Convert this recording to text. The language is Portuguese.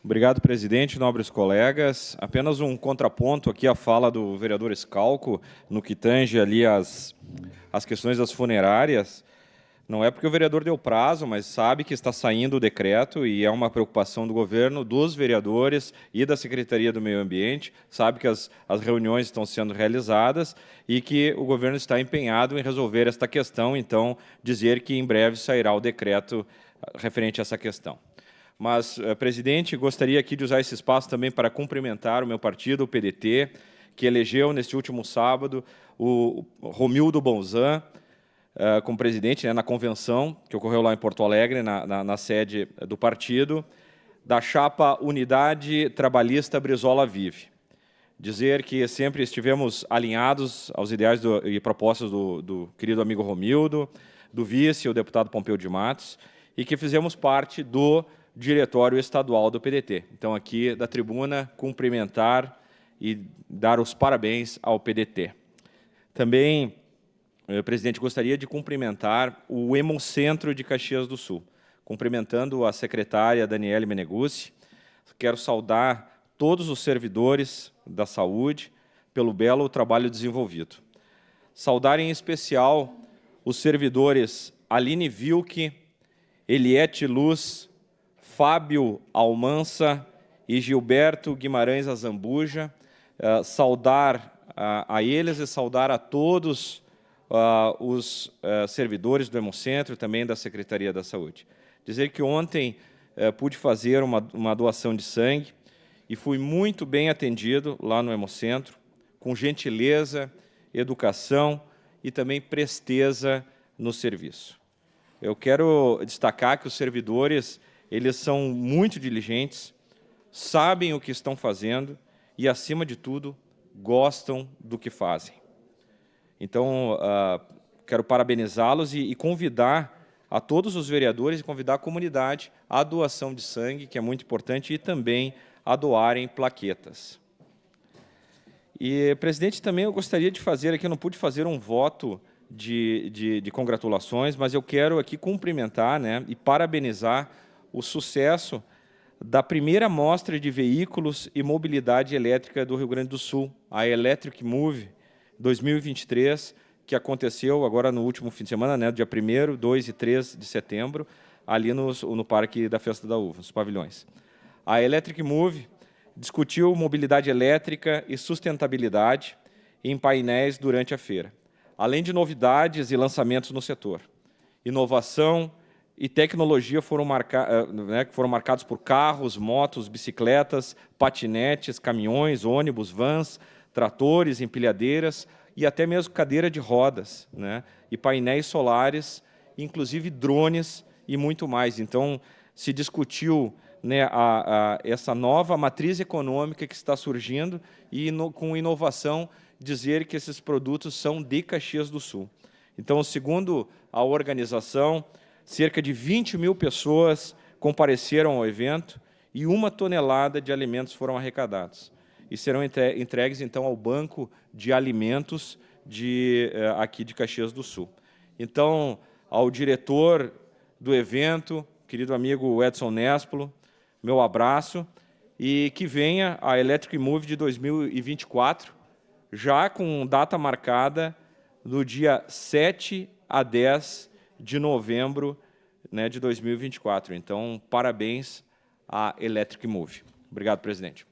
Obrigado, presidente, nobres colegas. Apenas um contraponto aqui à fala do vereador Scalco, no que tange ali as questões das funerárias. Não é porque o vereador deu prazo, mas sabe que está saindo o decreto e é uma preocupação do governo, dos vereadores e da Secretaria do Meio Ambiente. Sabe que as reuniões estão sendo realizadas e que o governo está empenhado em resolver esta questão, então dizer que em breve sairá o decreto referente a essa questão. Mas, presidente, gostaria aqui de usar esse espaço também para cumprimentar o meu partido, o PDT, que elegeu neste último sábado o Romildo Bonzan como presidente, na convenção que ocorreu lá em Porto Alegre, na sede do partido, da chapa Unidade Trabalhista Brizola Vive. Dizer que sempre estivemos alinhados aos ideais e propostas do querido amigo Romildo, do vice, o deputado Pompeu de Matos, e que fizemos parte do diretório estadual do PDT. Então, aqui da tribuna, cumprimentar e dar os parabéns ao PDT. Também, presidente, gostaria de cumprimentar o Hemocentro de Caxias do Sul, cumprimentando a secretária Daniele Meneguzzi. Quero saudar todos os servidores da saúde pelo belo trabalho desenvolvido. Saudar em especial os servidores Aline Vilke, Eliette Luz, Fábio Almança e Gilberto Guimarães Azambuja, saudar a eles e saudar a todos os servidores do Hemocentro, também da Secretaria da Saúde. Dizer que ontem pude fazer uma doação de sangue e fui muito bem atendido lá no Hemocentro, com gentileza, educação e também presteza no serviço. Eu quero destacar que os servidores, eles são muito diligentes, sabem o que estão fazendo e, acima de tudo, gostam do que fazem. Então, quero parabenizá-los e convidar a todos os vereadores e convidar a comunidade à doação de sangue, que é muito importante, e também a doarem plaquetas. E, presidente, também eu gostaria de fazer aqui, eu não pude fazer um voto de congratulações, mas eu quero aqui cumprimentar, e parabenizar o sucesso da primeira mostra de veículos e mobilidade elétrica do Rio Grande do Sul, a Electric Move 2023, que aconteceu agora no último fim de semana, dia 1º, 2 e 3 de setembro, ali no Parque da Festa da Uva, nos pavilhões. A Electric Move discutiu mobilidade elétrica e sustentabilidade em painéis durante a feira, além de novidades e lançamentos no setor. Inovação e tecnologia foram marcados por carros, motos, bicicletas, patinetes, caminhões, ônibus, vans, tratores, empilhadeiras e até mesmo cadeira de rodas, e painéis solares, inclusive drones e muito mais. Então, se discutiu essa nova matriz econômica que está surgindo e, com inovação, dizer que esses produtos são de Caxias do Sul. Então, segundo a organização, cerca de 20 mil pessoas compareceram ao evento e 1 tonelada de alimentos foram arrecadados. E serão entregues, então, ao Banco de Alimentos aqui de Caxias do Sul. Então, ao diretor do evento, querido amigo Edson Nespolo, meu abraço, e que venha a Electric Move de 2024, já com data marcada no dia 7 a 10 de novembro de 2024. Então, parabéns à Electric Move. Obrigado, presidente.